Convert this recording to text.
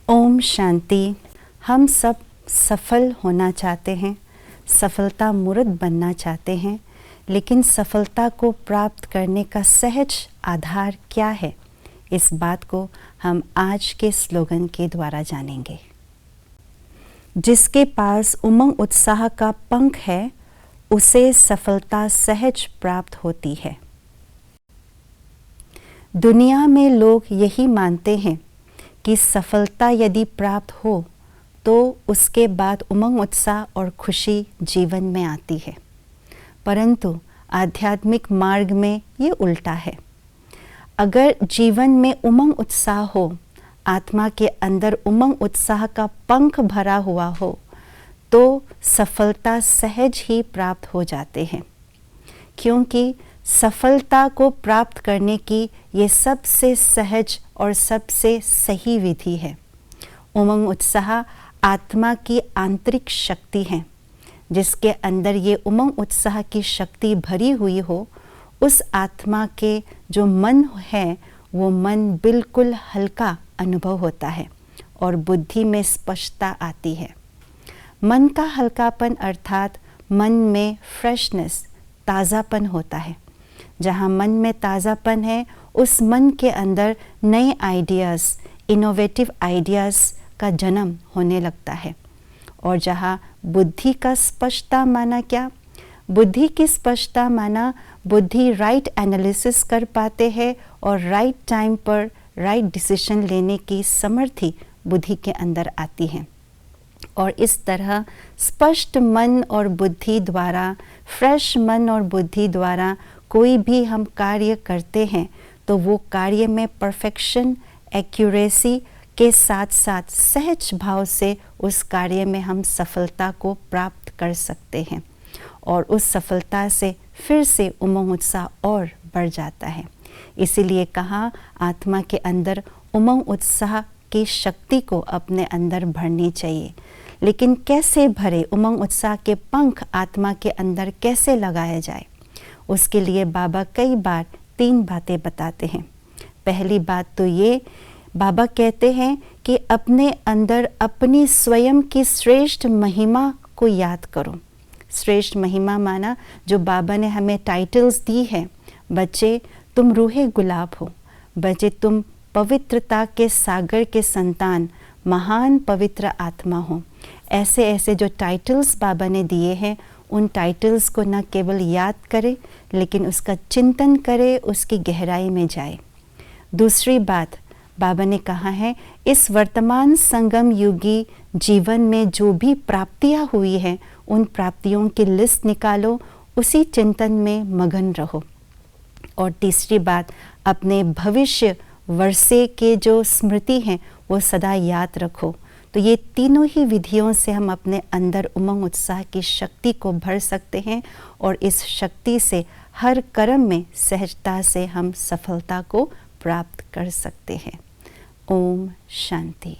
ओम शांति। हम सब सफल होना चाहते हैं, सफलता मूर्त बनना चाहते हैं, लेकिन सफलता को प्राप्त करने का सहज आधार क्या है, इस बात को हम आज के स्लोगन के द्वारा जानेंगे। जिसके पास उमंग उत्साह का पंख है, उसे सफलता सहज प्राप्त होती है। दुनिया में लोग यही मानते हैं कि सफलता यदि प्राप्त हो तो उसके बाद उमंग उत्साह और खुशी जीवन में आती है, परंतु आध्यात्मिक मार्ग में ये उल्टा है। अगर जीवन में उमंग उत्साह हो, आत्मा के अंदर उमंग उत्साह का पंख भरा हुआ हो, तो सफलता सहज ही प्राप्त हो जाते हैं, क्योंकि सफलता को प्राप्त करने की ये सबसे सहज और सबसे सही विधि है। उमंग उत्साह आत्मा की आंतरिक शक्ति है। जिसके अंदर ये उमंग उत्साह की शक्ति भरी हुई हो, उस आत्मा के जो मन है, वो मन बिल्कुल हल्का अनुभव होता है और बुद्धि में स्पष्टता आती है। मन का हल्कापन अर्थात मन में फ्रेशनेस, ताज़ापन होता है। जहाँ मन में ताज़ापन है, उस मन के अंदर नए आइडियाज़, इनोवेटिव आइडियाज़ का जन्म होने लगता है। और जहाँ बुद्धि का स्पष्टता माना क्या? बुद्धि की स्पष्टता माना बुद्धि राइट एनालिसिस कर पाते हैं और राइट टाइम पर राइट डिसीजन लेने की समर्थी बुद्धि के अंदर आती है। और इस तरह स्पष्ट मन और बुद्धि द्वारा, फ्रेश मन और बुद्धि द्वारा कोई भी हम कार्य करते हैं तो वो कार्य में परफेक्शन, एक्यूरेसी के साथ साथ सहज भाव से उस कार्य में हम सफलता को प्राप्त कर सकते हैं और उस सफलता से फिर से उमंग उत्साह और बढ़ जाता है। इसीलिए कहा, आत्मा के अंदर उमंग उत्साह की शक्ति को अपने अंदर भरनी चाहिए। लेकिन कैसे भरे? उमंग उत्साह के पंख आत्मा के अंदर कैसे लगाया जाए? उसके लिए बाबा कई बार 3 बातें बताते हैं। पहली बात तो ये, बाबा कहते हैं कि अपने अंदर अपनी स्वयं की श्रेष्ठ महिमा को याद करो। श्रेष्ठ महिमा माना जो बाबा ने हमें टाइटल्स दी है। बच्चे, तुम रूहे गुलाब हो। बच्चे, तुम पवित्रता के सागर के संतान, महान पवित्र आत्मा हो। ऐसे ऐसे जो टाइटल्स बाबा ने दिए हैं, उन टाइटल्स को न केवल याद करें, लेकिन उसका चिंतन करें, उसकी गहराई में जाए। दूसरी बात, बाबा ने कहा है, इस वर्तमान संगम युगी जीवन में जो भी प्राप्तियां हुई हैं, उन प्राप्तियों की लिस्ट निकालो, उसी चिंतन में मगन रहो। और तीसरी बात, अपने भविष्य वर्षे के जो स्मृति हैं, वो सदा याद रखो। तो ये तीनों ही विधियों से हम अपने अंदर उमंग उत्साह की शक्ति को भर सकते हैं और इस शक्ति से हर कर्म में सहजता से हम सफलता को प्राप्त कर सकते हैं। ओम शांति।